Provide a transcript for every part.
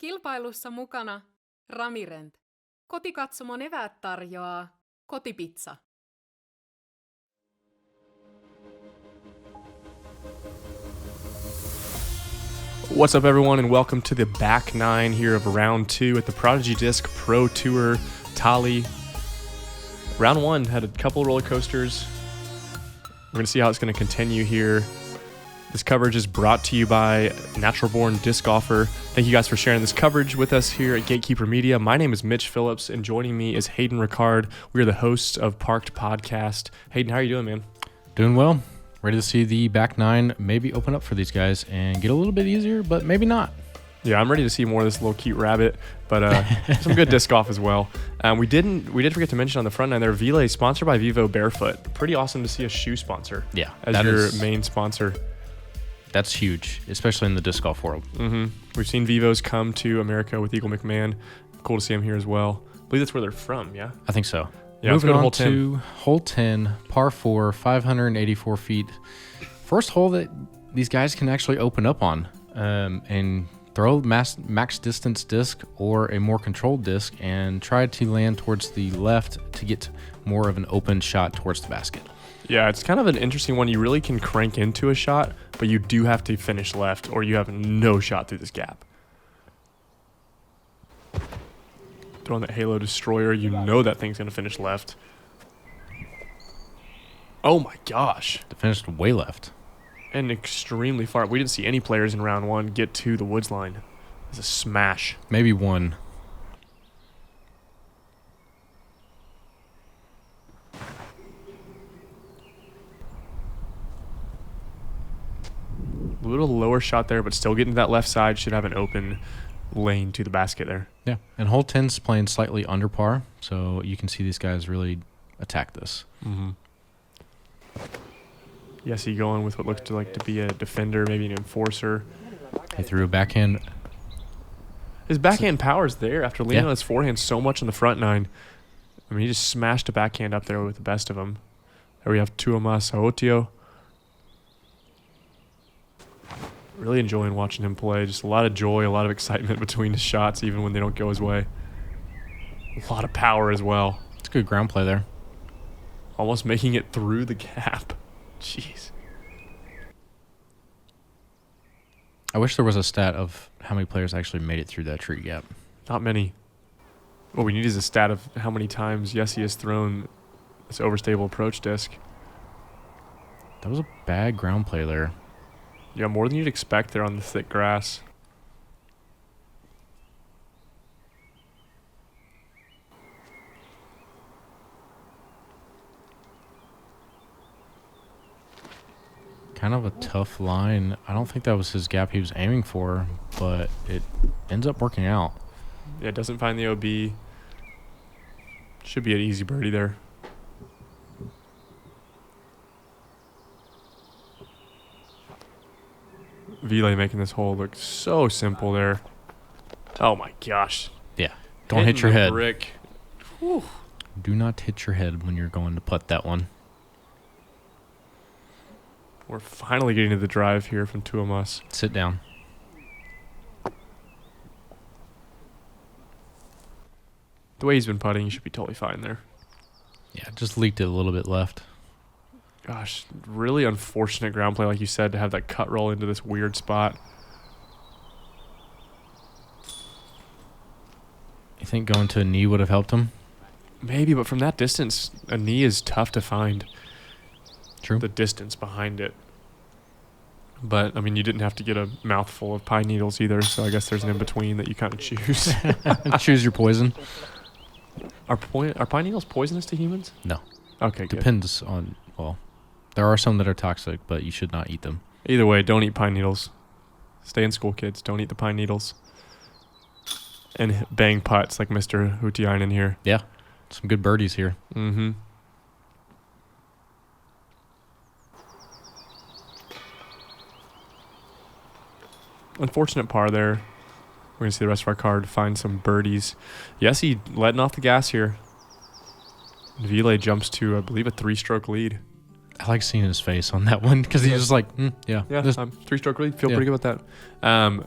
Kilpailussa mukana Ramirent. Kotikatsomon eväät tarjoaa Kotipizza. What's up, everyone, and welcome to the back nine here of round two at the Prodigy Disc Pro Tour Tali. Round one had a couple roller coasters. We're going to see how it's going to continue here. This coverage is brought to you by Natural Born Disc Golfer. Thank you guys for sharing this coverage with us here at Gatekeeper Media. My name is Mitch Phillips, and joining me is Hayden Riccard. We are the hosts of Parked Podcast. Hayden, how are you doing, man? Doing well. Ready to see the back nine maybe open up for these guys and get a little bit easier, but maybe not. Yeah, I'm ready to see more of this little cute rabbit, but some good disc golf as well. We did forget to mention on the front nine there, Ville, sponsored by Vivo Barefoot. Pretty awesome to see a shoe sponsor as your main sponsor. That's huge, especially in the disc golf world. Mm-hmm. We've seen Vivos come to America with Eagle McMahon. Cool to see them here as well. I believe that's where they're from, yeah? I think so. Yeah, Moving let's go to hole 10, par 4, 584 feet. First hole that these guys can actually open up on and throw max distance disc or a more controlled disc and try to land towards the left to get more of an open shot towards the basket. Yeah, it's kind of an interesting one. You really can crank into a shot, but you do have to finish left or you have no shot through this gap. Throwing that Halo Destroyer, you know that thing's going to finish left. Oh my gosh. It finished way left. And extremely far. We didn't see any players in round one get to the woods line. It's a smash. Maybe one. A little lower shot there, but still getting to that left side. Should have an open lane to the basket there. Yeah, and hole 10's playing slightly under par, so you can see these guys really attack this. Mm-hmm. Yes, he going with what looked like to be a defender, maybe an enforcer. He threw a backhand. His backhand power's there after leaning on his forehand so much on the front nine. I mean, he just smashed a backhand up there with the best of them. There we have Tuomas Autio. Really enjoying watching him play. Just a lot of joy, a lot of excitement between his shots, even when they don't go his way. A lot of power as well. It's good ground play there. Almost making it through the gap. Jeez. I wish there was a stat of how many players actually made it through that tree gap. Not many. What we need is a stat of how many times Yessi has thrown this overstable approach disc. That was a bad ground play there. Yeah, more than you'd expect there on the thick grass. Kind of a tough line. I don't think that was his gap he was aiming for, but it ends up working out. Yeah, doesn't find the OB. Should be an easy birdie there. Ville making this hole look so simple there. Oh my gosh. Yeah. Don't hit your head. Brick. Whew. Do not hit your head when you're going to putt that one. We're finally getting to the drive here from Tuomas. Sit down. The way he's been putting, he should be totally fine there. Yeah, just leaked it a little bit left. Gosh, really unfortunate ground play, like you said, to have that cut roll into this weird spot. You think going to a knee would have helped him? Maybe, but from that distance, a knee is tough to find. True. The distance behind it. But, I mean, you didn't have to get a mouthful of pine needles either, so I guess there's an in-between that you kind of choose. Choose your poison. Are pine needles poisonous to humans? No. Okay, good. Depends on, well, there are some that are toxic, but you should not eat them. Either way, don't eat pine needles. Stay in school, kids. Don't eat the pine needles. And bang putts like Mr. Hyytiäinen here. Yeah. Some good birdies here. Mm-hmm. Unfortunate par there. We're going to see the rest of our card find some birdies. Yes, he letting off the gas here. Ville jumps to, I believe, a 3-stroke lead. I like seeing his face on that one because he's just like, yeah. Yeah, 3-stroke lead. Feel pretty good about that.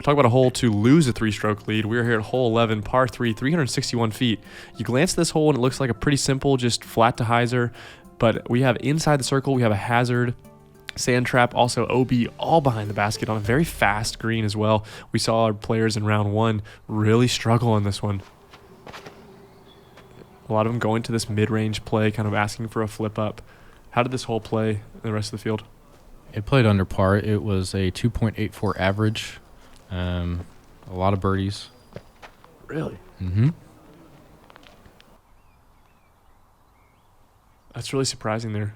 talk about a hole to lose a 3-stroke lead. We're here at hole 11, par 3, 361 feet. You glance at this hole and it looks like a pretty simple, just flat to hyzer. But we have inside the circle, we have a hazard, sand trap, also OB, all behind the basket on a very fast green as well. We saw our players in round 1 really struggle on this one. A lot of them going to this mid-range play, kind of asking for a flip up. How did this hole play in the rest of the field? It played under par. It was a 2.84 average. A lot of birdies. Really? Mm-hmm. That's really surprising there.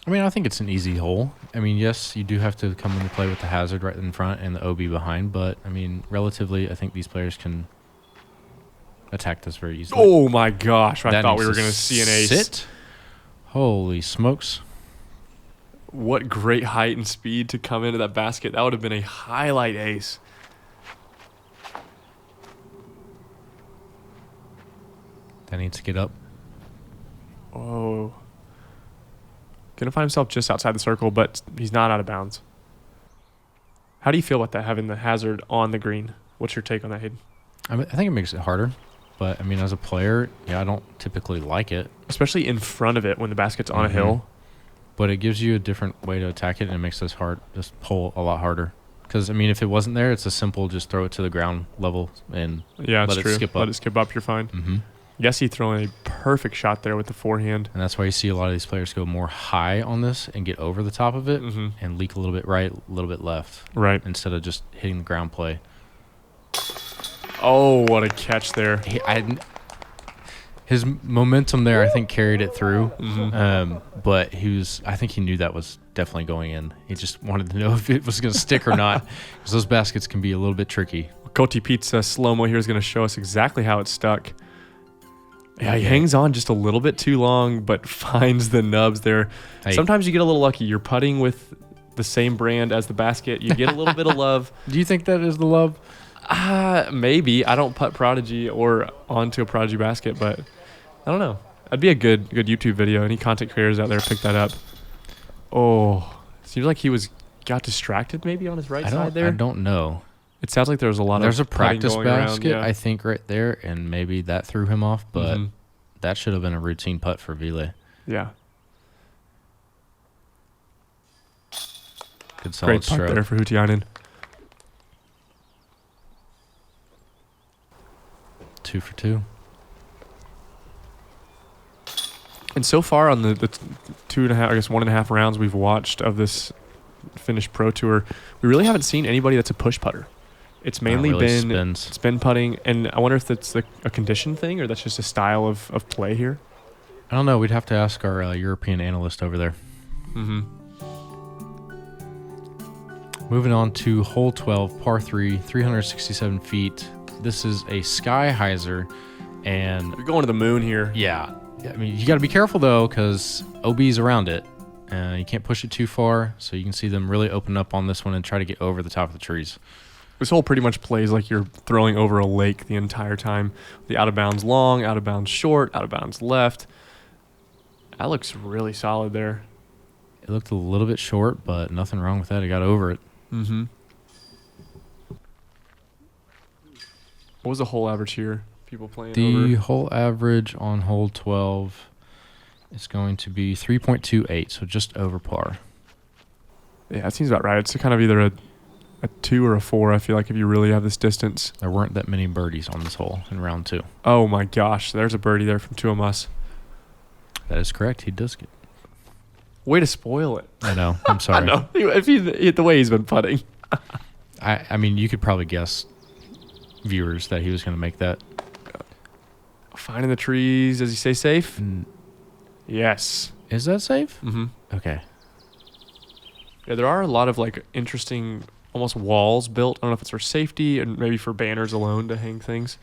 I mean, I think it's an easy hole. I mean, yes, you do have to come into play with the hazard right in front and the OB behind, but, I mean, relatively, I think these players can attack this very easily. Oh, my gosh. I That thought we needs were to going to see an ace. sit. Holy smokes. What great height and speed to come into that basket. That would have been a highlight ace. That needs to get up. Oh. Gonna find himself just outside the circle, but he's not out of bounds. How do you feel about that, having the hazard on the green? What's your take on that, Hayden? I think it makes it harder. But, I mean, as a player, yeah, I don't typically like it. Especially in front of it when the basket's on a hill. But it gives you a different way to attack it, and it makes this hole a lot harder. Because, I mean, if it wasn't there, it's a simple just throw it to the ground level and Yeah, it's let true. it skip up. Let it skip up, you're fine. Mm-hmm. Yessie throwing a perfect shot there with the forehand. And that's why you see a lot of these players go more high on this and get over the top of it Mm-hmm. and leak a little bit right, a little bit left. Right. Instead of just hitting the ground play. Oh, what a catch there. His momentum there, I think, carried it through. Mm-hmm. But I think he knew that was definitely going in. He just wanted to know if it was going to stick or not, because those baskets can be a little bit tricky. Coti Pizza slow-mo here is going to show us exactly how it's stuck. Yeah, he hangs on just a little bit too long, but finds the nubs there. Hey. Sometimes you get a little lucky. You're putting with the same brand as the basket. You get a little bit of love. Do you think that is the love? Maybe. I don't putt Prodigy or onto a Prodigy basket, but I don't know. That'd be a good YouTube video. Any content creators out there pick that up. Oh, seems like he got distracted maybe on his right side there. I don't know. It sounds like there was a lot There's of a practice putting going basket, around, yeah. I think, right there, and maybe that threw him off, but that should have been a routine putt for Ville. Yeah. Good solid Great putt stroke. there for Hyytiäinen. 2 for 2. And so far on the 2.5, I guess 1.5 rounds we've watched of this Finnish Pro Tour, we really haven't seen anybody that's a push putter. It's mainly really been spins. spin putting, and I wonder if that's a condition thing or that's just a style of play here. I don't know. We'd have to ask our European analyst over there. Mm-hmm. Moving on to hole 12, par 3, 367 feet. This is a sky hyzer, and You're going to the moon here. yeah, I mean, you got to be careful though, because OB's around it. You can't push it too far, so you can see them really open up on this one and try to get over the top of the trees. This hole pretty much plays like you're throwing over a lake the entire time. The out of bounds long, out of bounds short, out of bounds left. That looks really solid there. It looked a little bit short, but nothing wrong with that. It got over it. Mm-hmm. What was the hole average here? People playing The over? hole average on hole 12 is going to be 3.28, so just over par. Yeah, that seems about right. It's kind of either a 2 or a 4, I feel like, if you really have this distance. There weren't that many birdies on this hole in round 2. Oh, my gosh. There's a birdie there from Tuomas. That is correct. He does get. Way to spoil it. I know. I'm sorry. I know. If he the way he's been putting. I mean, you could probably guess, viewers, that he was going to make that. Finding the trees. Does he say safe? Mm, Yes. Is that safe? Mm-hmm. Okay. Yeah, there are a lot of like interesting, almost walls built. I don't know if it's for safety and maybe for banners alone to hang things,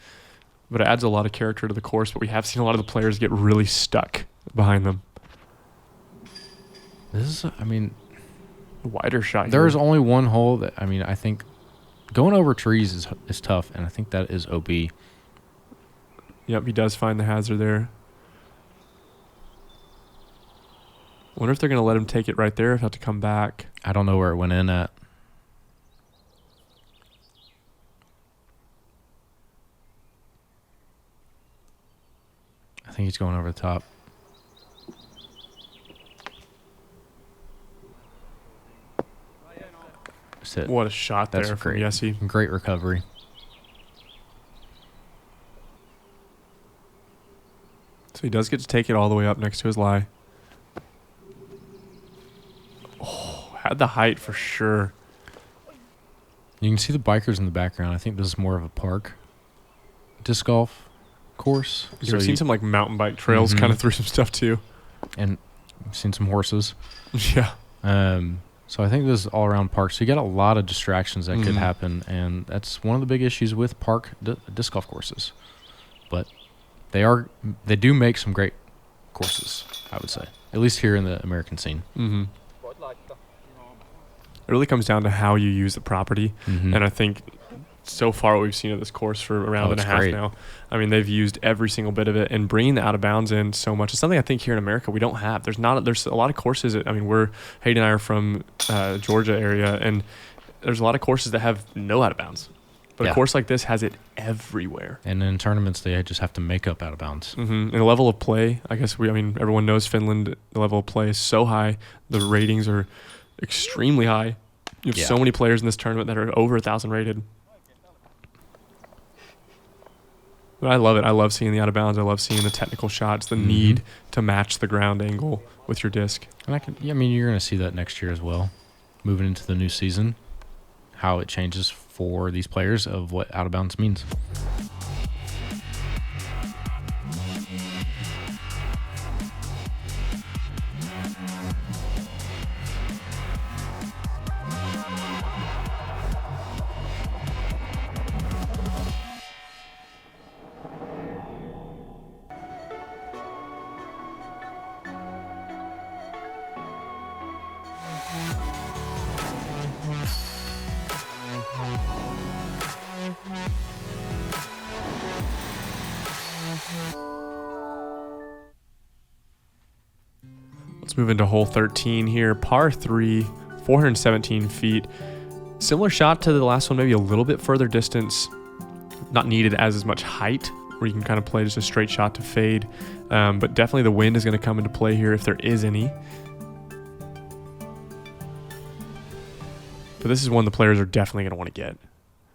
but it adds a lot of character to the course. But we have seen a lot of the players get really stuck behind them. This is, I mean, Wider shot. there's here. only one hole that, I mean, I think going over trees is tough, and I think that is OB. Yep, he does find the hazard there. Wonder if they're going to let him take it right there, if have to come back. I don't know where it went in at. I think he's going over the top. Sit. What a shot That's there from great. Jesse. Great recovery. So he does get to take it all the way up next to his lie. Oh, had the height for sure. You can see the bikers in the background. I think this is more of a park disc golf course. So I've seen some like mountain bike trails kind of through some stuff too. And I've seen some horses. Yeah. So I think this is all around park. So you got a lot of distractions that could happen, and that's one of the big issues with park disc golf courses. But they do make some great courses, I would say, at least here in the American scene. Mm-hmm. It really comes down to how you use the property, and I think so far what we've seen of this course for a round and a half now, I mean, they've used every single bit of it, and bringing the out of bounds in so much is something I think here in America we don't have. There's a lot of courses. I mean, Hayden and I are from Georgia area, and there's a lot of courses that have no out of bounds. But a course like this has it everywhere. And in tournaments, they just have to make up out of bounds. And the level of play, I guess everyone knows Finland, the level of play is so high. The ratings are extremely high. You have so many players in this tournament that are over 1,000 rated. But I love it. I love seeing the out of bounds. I love seeing the technical shots, the need to match the ground angle with your disc. And you're going to see that next year as well, moving into the new season, how it changes for these players of what out of bounds means. Let's move into hole 13 here. Par 3, 417 feet. Similar shot to the last one, maybe a little bit further distance. Not needed as much height, where you can kind of play just a straight shot to fade. But definitely the wind is going to come into play here if there is any. But this is one the players are definitely going to want to get.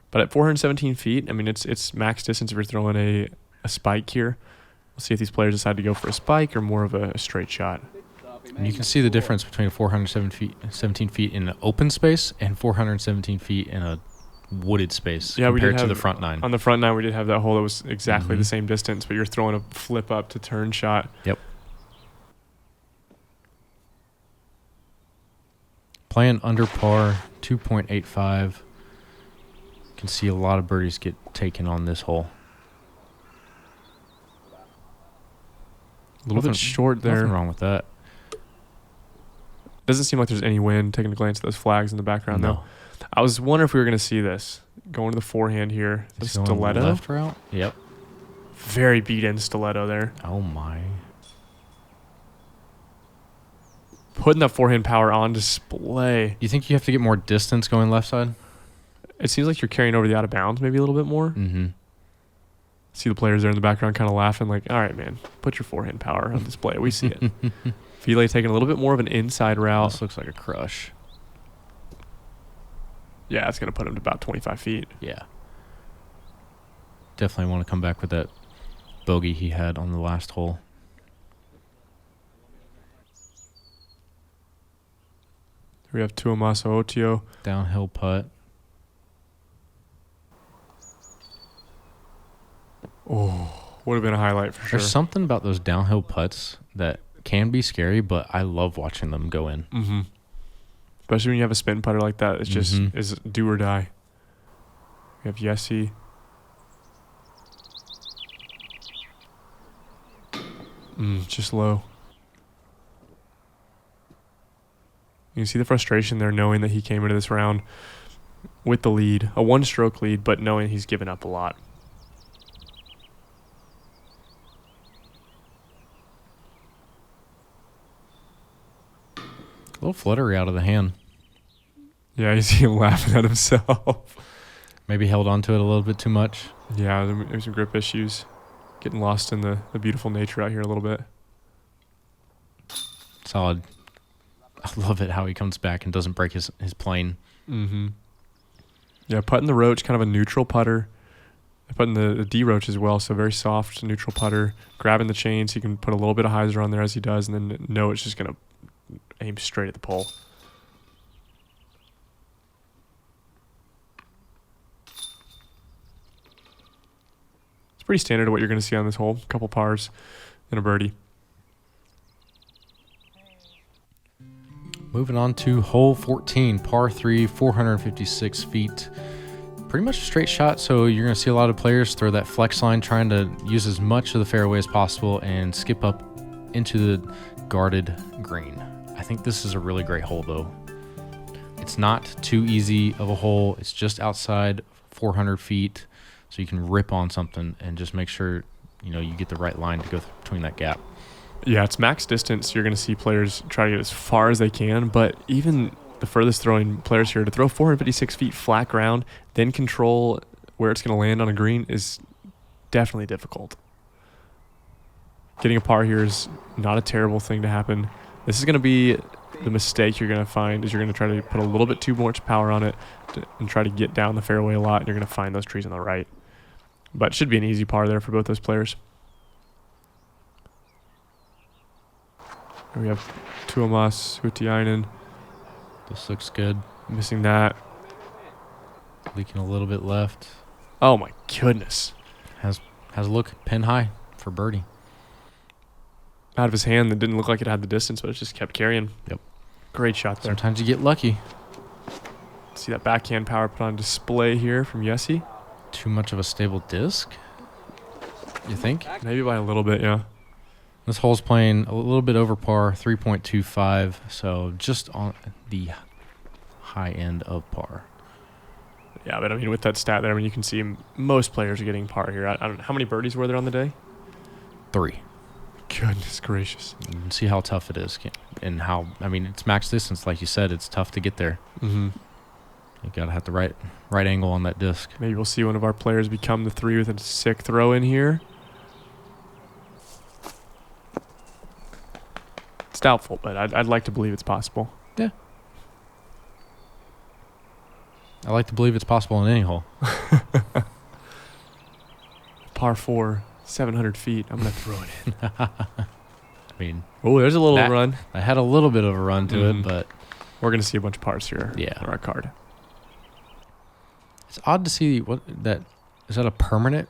But at 417 feet, I mean, it's max distance if you're throwing a spike here. We'll see if these players decide to go for a spike or more of a straight shot. And you can see the difference between 417 feet in an open space and 417 feet in a wooded space compared to the front nine. On the front nine, we did have that hole that was exactly the same distance, but you're throwing a flip up to turn shot. Yep. Playing under par, 2.85. Can see a lot of birdies get taken on this hole. A little bit short there. Nothing wrong with that. Doesn't seem like there's any wind. Taking a glance at those flags in the background, though. I was wondering if we were going to see this. Going to the forehand here. The stiletto. Left route? Yep. Very beat-in stiletto there. Oh, my. Putting that forehand power on display. You think you have to get more distance going left side? It seems like you're carrying over the out of bounds maybe a little bit more. Mm-hmm. See the players there in the background kind of laughing like, all right, man, put your forehand power on display. We see it. Ville taking a little bit more of an inside route. This looks like a crush. Yeah, it's going to put him to about 25 feet. Yeah. Definitely want to come back with that bogey he had on the last hole. We have Tuomas Autio. Downhill putt. Oh, would have been a highlight for sure. There's something about those downhill putts that can be scary, but I love watching them go in. Mm-hmm. Especially when you have a spin putter like that. It's just is do or die. We have Jesse. Just low. You can see the frustration there knowing that he came into this round with the lead. A one-stroke lead, but knowing he's given up a lot. A little fluttery out of the hand. Yeah, you see him laughing at himself. Maybe held on to it a little bit too much. Yeah, there's some grip issues. getting lost in the beautiful nature out here a little bit. Solid. I love it how he comes back and doesn't break his plane. Mm-hmm. Yeah, putting the roach, kind of a neutral putter. Putting the D roach as well, so very soft, neutral putter. Grabbing the chains, he can put a little bit of hyzer on there as he does, and then know it's just going to aim straight at the pole. It's pretty standard of what you're going to see on this hole. A couple pars and a birdie. Moving on to hole 14, par 3, 456 feet. Pretty much a straight shot, so you're going to see a lot of players throw that flex line, trying to use as much of the fairway as possible and skip up into the guarded green. I think this is a really great hole, though. It's not too easy of a hole. It's just outside 400 feet, so you can rip on something and just make sure you get the right line to go between that gap. Yeah, it's max distance. You're going to see players try to get as far as they can, but even the furthest throwing players here to throw 456 feet flat ground, then control where it's going to land on a green is definitely difficult. Getting a par here is not a terrible thing to happen. This is going to be the mistake you're going to find is you're going to try to put a little bit too much power on it and try to get down the fairway a lot, and you're going to find those trees on the right. But it should be an easy par there for both those players. Here we have Tuomas Hyytiäinen. This looks good. Missing that. Leaking a little bit left. Oh my goodness. Has a look pin high for birdie. Out of his hand that didn't look like it had the distance, but it just kept carrying. Yep. Great shot there. Sometimes you get lucky. See that backhand power put on display here from Yessi. Too much of a stable disc, you think? Maybe by a little bit, yeah. This hole's playing a little bit over par, 3.25, so just on the high end of par. Yeah, but I mean, with that stat there, I mean, you can see most players are getting par here. I don't know. How many birdies were there on the day? 3. Goodness gracious. You can see how tough it is and how, it's max distance. Like you said, it's tough to get there. Mm-hmm. You got to have the right angle on that disc. Maybe we'll see one of our players become the 3 with a sick throw in here. It's doubtful, but I'd like to believe it's possible. Yeah. I like to believe it's possible in any hole. Par 4, 700 feet. I'm going to throw it in. Oh, there's a little run. I had a little bit of a run to it, but we're going to see a bunch of pars here on our card. It's odd to see is that a permanent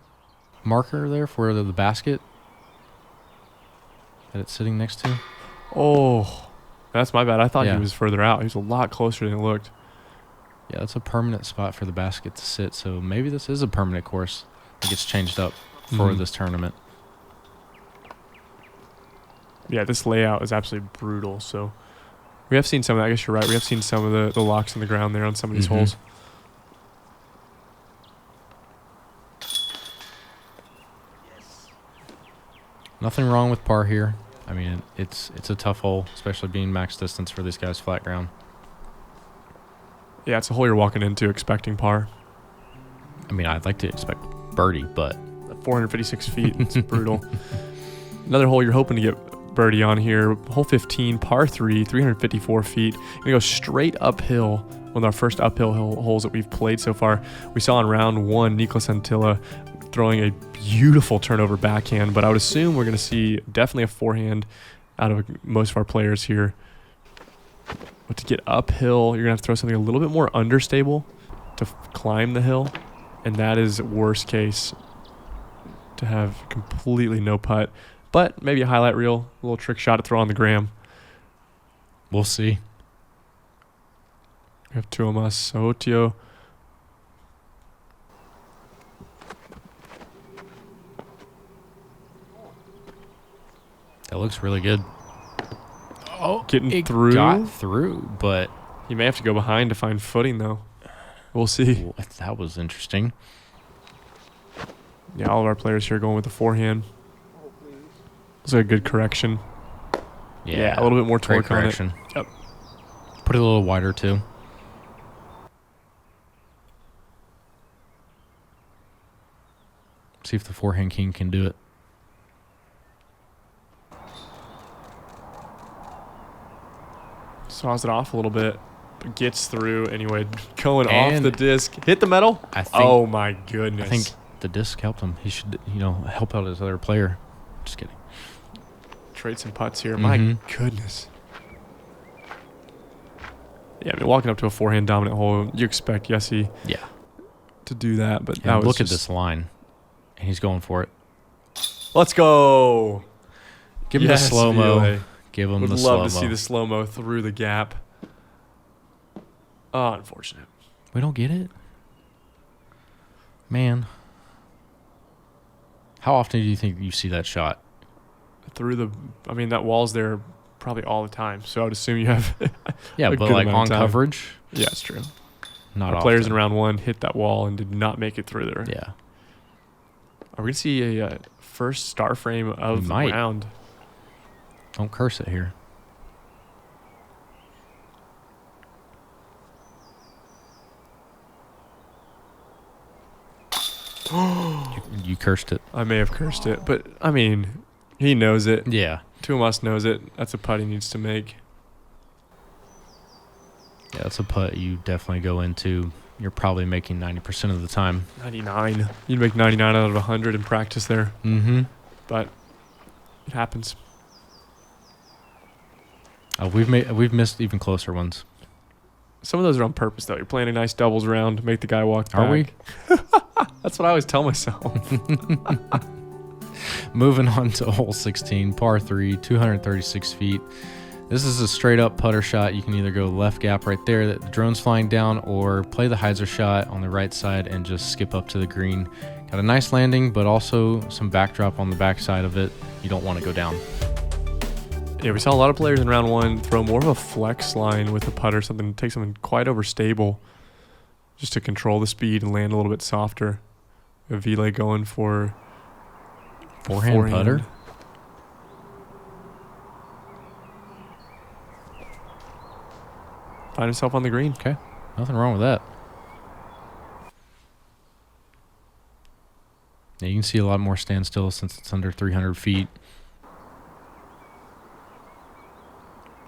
marker there for the basket that it's sitting next to? Oh, that's my bad. I thought Yeah. he was further out. He was a lot closer than it looked. Yeah, that's a permanent spot for the basket to sit, so maybe this is a permanent course that gets changed up for this tournament. Yeah, this layout is absolutely brutal, so we have seen some of that. I guess you're right. We have seen some of the locks in the ground there on some of these holes. Nothing wrong with par here. I mean, it's a tough hole, especially being max distance for these guys flat ground. Yeah, it's a hole you're walking into expecting par. I mean, I'd like to expect birdie, but 456 feet, it's brutal. Another hole you're hoping to get birdie on here. Hole 15, par 3, 354 feet. Gonna go straight uphill. One of our first uphill holes that we've played so far. We saw in round 1, Niklas Antilla throwing a beautiful turnover backhand, but I would assume we're going to see definitely a forehand out of most of our players here. But to get uphill, you're going to have to throw something a little bit more understable to climb the hill, and that is worst case to have completely no putt. But maybe a highlight reel, a little trick shot to throw on the gram. we'll see. We have Tuomas Autio. That looks really good. Oh, Getting through. Got through, but You may have to go behind to find footing, though. We'll see. that was interesting. Yeah, all of our players here going with the forehand. Looks like a good correction. Yeah, a little bit more great torque on it. correction. Yep. Put it a little wider, too. See if the forehand king can do it. Saws it off a little bit, but gets through anyway. Going off And the disc. Hit the metal. I think, Oh, my goodness. I think the disc helped him. He should, help out his other player. Just kidding. Trade some putts here. My goodness. Yeah, I mean, walking up to a forehand dominant hole, you expect Yessi to do that, but that was look at this line. And he's going for it. Let's go. Give him the slow-mo. Ville. Give him Would the slow-mo. love to see the slow-mo through the gap. Oh, unfortunate. We don't get it? Man. How often do you think you see that shot? That wall's there probably all the time, so I would assume you have Yeah, but like on coverage? Yeah, it's true. Not Our often. players in round one hit that wall and did not make it through there. Yeah. Are we going to see a first star frame of the round? Don't curse it here. You cursed it. I may have cursed it, but, I mean, he knows it. Yeah. Tuomas knows it. That's a putt he needs to make. Yeah, that's a putt you definitely go into. You're probably making 90% of the time. 99. You'd make 99 out of 100 in practice there. Mm-hmm. But it happens. We've missed even closer ones. Some of those are on purpose, though. You're playing a nice doubles round, make the guy walk back. Are we? That's what I always tell myself. Moving on to hole 16, par 3, 236 feet. This is a straight up putter shot. You can either go left gap right there that the drone's flying down, or play the hyzer shot on the right side and just skip up to the green. Got a nice landing, but also some backdrop on the back side of it. You don't want to go down. Yeah, we saw a lot of players in round one throw more of a flex line with the putter, take something quite overstable just to control the speed and land a little bit softer. Ville going for forehand putter. Find himself on the green. Okay, nothing wrong with that. Yeah, you can see a lot more standstill since it's under 300 feet.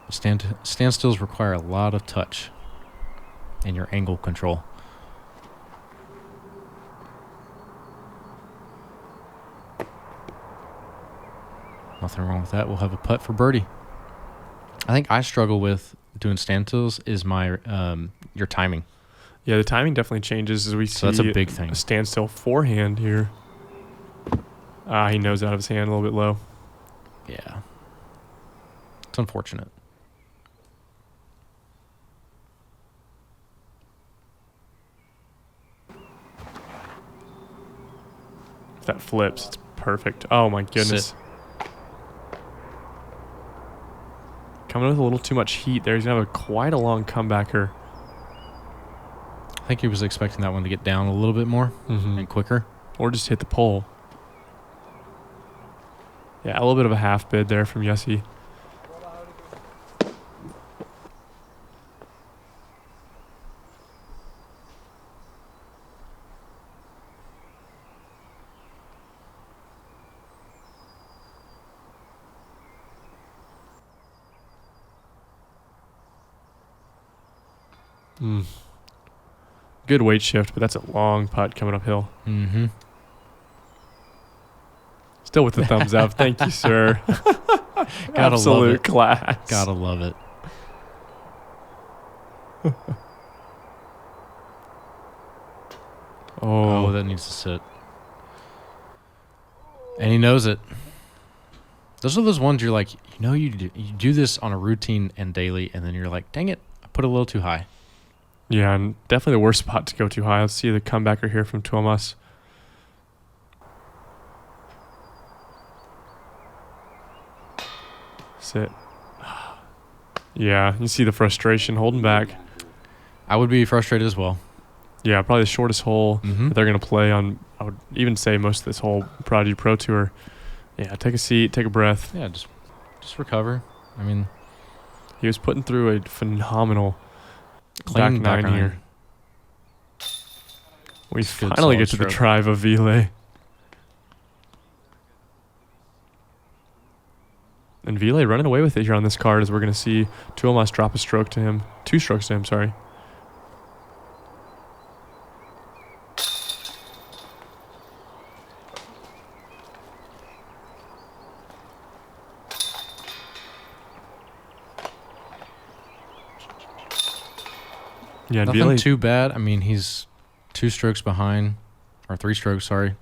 Standstills require a lot of touch and your angle control. Nothing wrong with that. We'll have a putt for birdie. I think I struggle with doing standstills is my your timing. Yeah, the timing definitely changes as we see. So that's a big thing. A standstill forehand here. He knows out of his hand a little bit low. Yeah. It's unfortunate. If that flips, it's perfect. Oh my goodness. Sit. Coming with a little too much heat there. He's going to have quite a long comebacker. I think he was expecting that one to get down a little bit more and quicker. Or just hit the pole. Yeah, a little bit of a half bid there from Yessi. Good weight shift, but that's a long putt coming uphill. Mm-hmm. Still with the thumbs up. Thank you, sir. Gotta Absolute love it. class. Gotta love it. Oh, that needs to sit. And he knows it. Those are those ones you're like, you do this on a routine and daily, and then you're like, dang it, I put it a little too high. Yeah, and definitely the worst spot to go too high. Let's see the comebacker here from Tuomas. Sit. Yeah, you see the frustration holding back. I would be frustrated as well. Yeah, probably the shortest hole that they're going to play on, I would even say most of this whole Prodigy Pro Tour. Yeah, take a seat, take a breath. Yeah, just recover. I mean, he was putting through a phenomenal clean back nine here. We finally get to the drive of Ville. And Ville running away with it here on this card as we're going to see Tuomas drop a stroke to him. 2 strokes to him, sorry. Yeah, Nothing Ville, too bad. I mean, he's 2 strokes behind, or 3 strokes, sorry.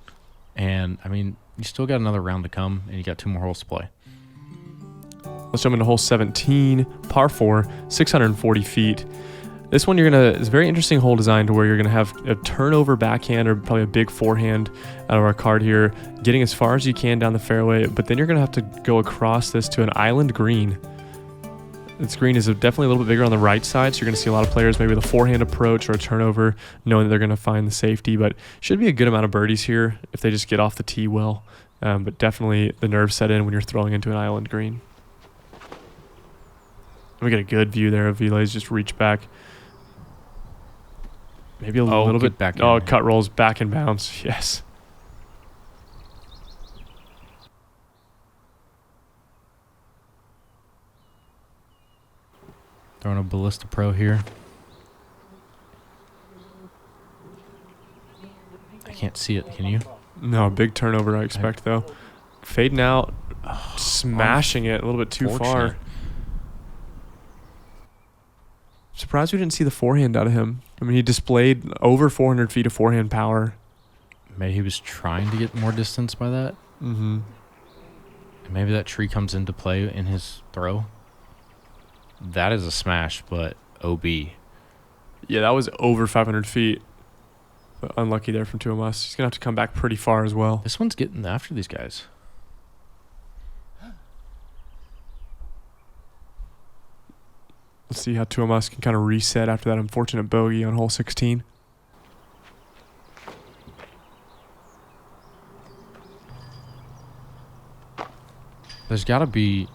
And, I mean, you still got another round to come, and you got 2 more holes to play. let's jump into hole 17, par 4, 640 feet. This one it's a very interesting hole design to where you're gonna have a turnover backhand or probably a big forehand out of our card here, getting as far as you can down the fairway, but then you're gonna have to go across this to an island green. This green is definitely a little bit bigger on the right side, so you're going to see a lot of players maybe with a forehand approach or a turnover, knowing that they're going to find the safety, but should be a good amount of birdies here if they just get off the tee well. But definitely the nerves set in when you're throwing into an island green. We get a good view there of Ville's just reach back. Maybe a little bit back. Oh, cut rolls back and bounce. Yes. Throwing a Ballista Pro here. I can't see it. Can you? No, big turnover I expect though. Fading out, smashing it a little bit too far. Surprised we didn't see the forehand out of him. I mean, he displayed over 400 feet of forehand power. Maybe he was trying to get more distance by that. Mm-hmm. Maybe that tree comes into play in his throw. That is a smash, but OB. Yeah, that was over 500 feet. But unlucky there from Tuomas. He's going to have to come back pretty far as well. This one's getting after these guys. Let's see how Tuomas can kind of reset after that unfortunate bogey on hole 16. There's got to be...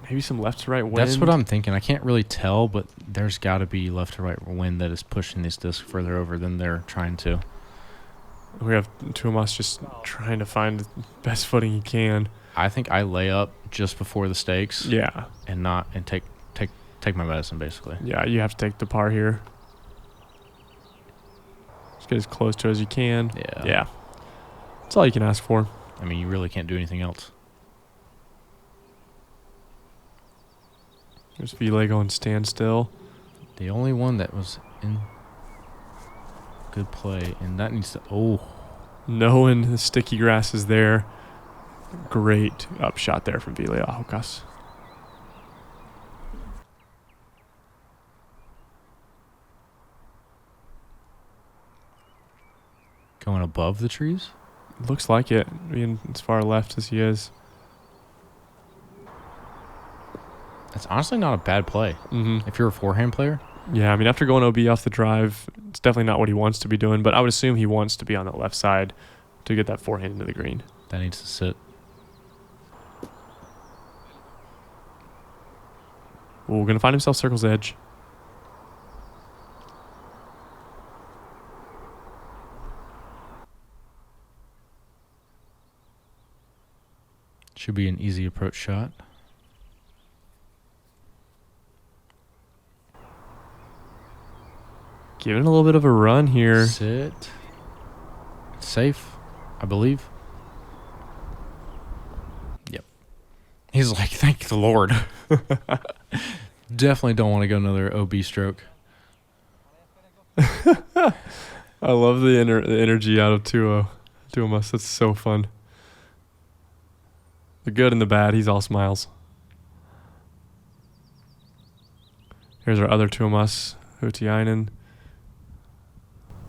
Maybe some left to right wind. That's what I'm thinking. I can't really tell, but there's got to be left to right wind that is pushing these discs further over than they're trying to. We have Tuomas just trying to find the best footing he can. I think I lay up just before the stakes. Yeah. And take my medicine, basically. Yeah, you have to take the par here. Just get as close to it as you can. Yeah. Yeah. That's all you can ask for. I mean, you really can't do anything else. There's Ville going standstill. The only one that was in good play, and that needs to... Oh. Knowing the sticky grass is there. Great upshot there from Ville Ahokas. Going above the trees? Looks like it, being as far left as he is. That's honestly not a bad play. Mm-hmm. If you're a forehand player. Yeah, I mean, after going OB off the drive, it's definitely not what he wants to be doing, but I would assume he wants to be on the left side to get that forehand into the green. That needs to sit. Ooh, going to find himself circle's edge. Should be an easy approach shot. Giving a little bit of a run here. Sit. Safe, I believe. Yep. He's like, thank the Lord. Definitely don't want to go another OB stroke. I love the energy out of Tuomas. That's so fun. The good and the bad, he's all smiles. Here's our other Tuomas, Hyytiäinen.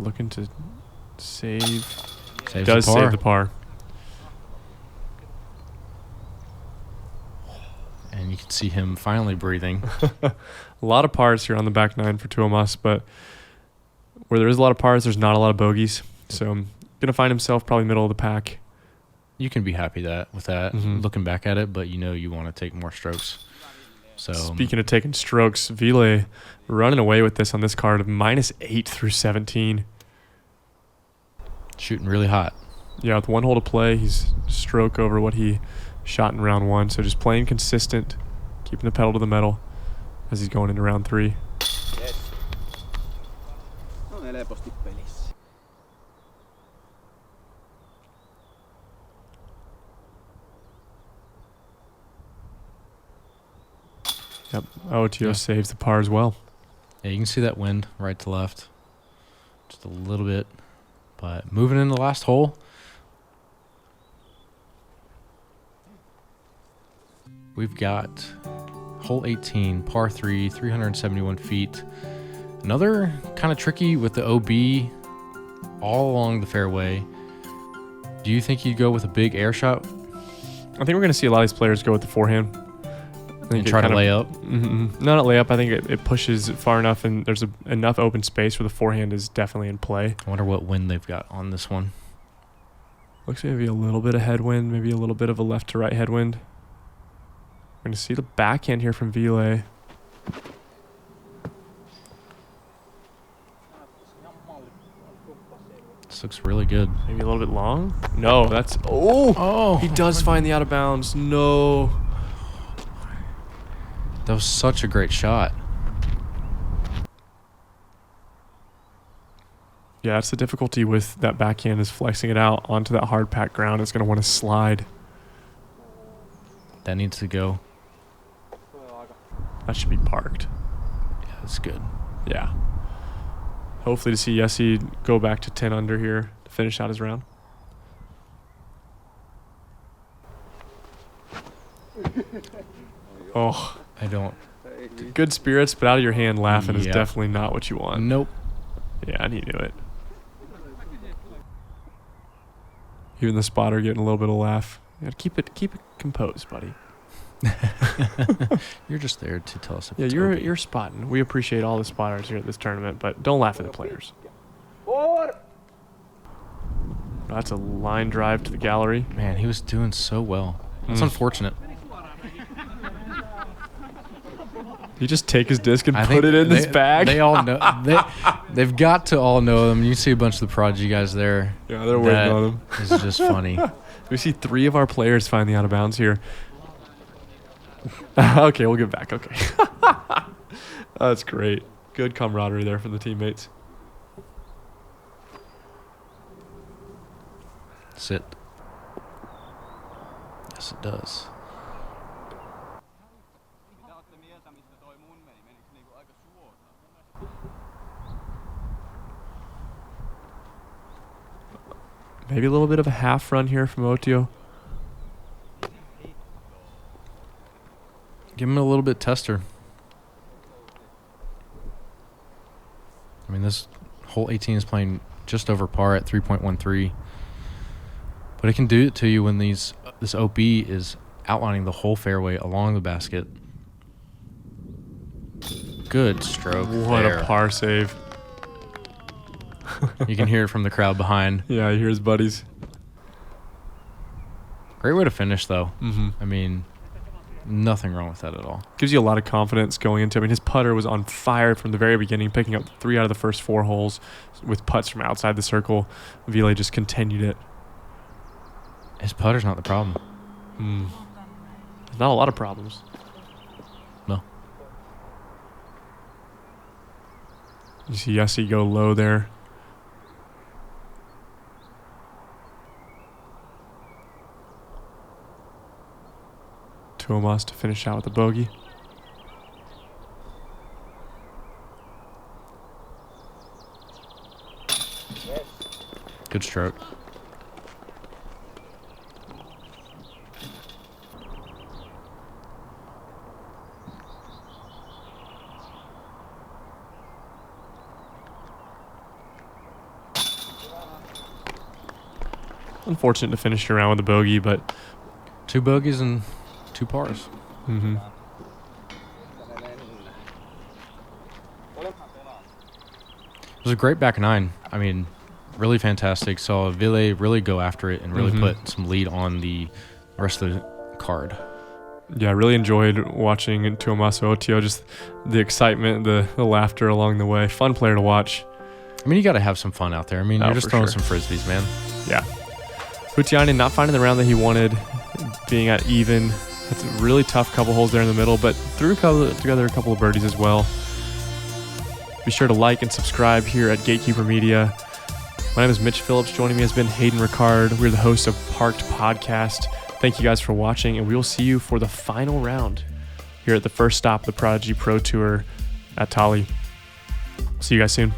Looking to save. Does save the par. And you can see him finally breathing. A lot of pars here on the back nine for Tuomas, but where there is a lot of pars, there's not a lot of bogeys. So going to find himself probably middle of the pack. You can be happy with that, Mm-hmm. looking back at it, but you want to take more strokes. So Speaking of taking strokes, Ville running away with this on this card of -8 through 17. shooting really hot. Yeah, with one hole to play, he's stroke over what he shot in round 1. So just playing consistent, keeping the pedal to the metal as he's going into round 3. Yep, Autio saves the par as well. Yeah, you can see that wind right to left. Just a little bit. But moving in the last hole. We've got hole 18, par 3, 371 feet. Another kind of tricky with the OB all along the fairway. Do you think you'd go with a big air shot? I think we're going to see a lot of these players go with the forehand. And try to lay up? Not lay up. I think it pushes far enough, and there's enough open space where the forehand is definitely in play. I wonder what wind they've got on this one. Looks like maybe a little bit of headwind, maybe a little bit of a left to right headwind. We're going to see the backhand here from Ville. This looks really good. Maybe a little bit long? No, that's... Oh! He does find the out of bounds. No. That was such a great shot. Yeah, that's the difficulty with that backhand, is flexing it out onto that hard packed ground. It's going to want to slide. That needs to go. That should be parked. Yeah, that's good. Yeah. Hopefully to see Jesse go back to 10 under here to finish out his round. Oh. I don't. Good spirits, but out of your hand laughing is definitely not what you want. Nope. Yeah, and he knew it. Even the spotter getting a little bit of laugh. You gotta keep it composed, buddy. You're just there to tell us if Yeah, it's you're spotting. We appreciate all the spotters here at this tournament, but don't laugh at the players. That's a line drive to the gallery. Man, he was doing so well. That's unfortunate. He just take his disc and put it in this bag. They all know. They've got to all know them. You see a bunch of the Prodigy guys there. Yeah, they're waiting on him. This is just funny. We see 3 of our players find the out of bounds here. Okay, we'll get back. Okay. That's great. Good camaraderie there from the teammates. Sit. Yes, it does. Maybe a little bit of a half run here from Autio. Give him a little bit tester. I mean, this hole 18 is playing just over par at 3.13. But it can do it to you when this OB is outlining the whole fairway along the basket. Good stroke. What a par save. You can hear it from the crowd behind. Yeah, you hear his buddies. Great way to finish, though. I mean, nothing wrong with that at all. Gives you a lot of confidence going into it. I mean, his putter was on fire from the very beginning, picking up 3 out of the first 4 holes with putts from outside the circle. Ville just continued it. His putter's not the problem. Not a lot of problems. No. You see Jesse go low there. Tuomas to finish out with a bogey. Good stroke. Unfortunate to finish your round with a bogey, but 2 bogeys and 2 pars. it was a great back 9. I mean, really fantastic. Saw Ville really go after it and really put some lead on the rest of the card. Yeah, I really enjoyed watching Tuomas Autio, just the excitement, the laughter along the way. Fun player to watch. I mean, you got to have some fun out there. I mean, you're just throwing some frisbees, man. Yeah. Hyytiäinen not finding the round that he wanted. being at even. That's a really tough couple holes there in the middle, but threw together a couple of birdies as well. Be sure to like and subscribe here at Gatekeeper Media. My name is Mitch Phillips. Joining me has been Hayden Riccard. We're the hosts of Parked Podcast. Thank you guys for watching, and we will see you for the final round here at the first stop of the Prodigy Pro Tour at Tali. See you guys soon.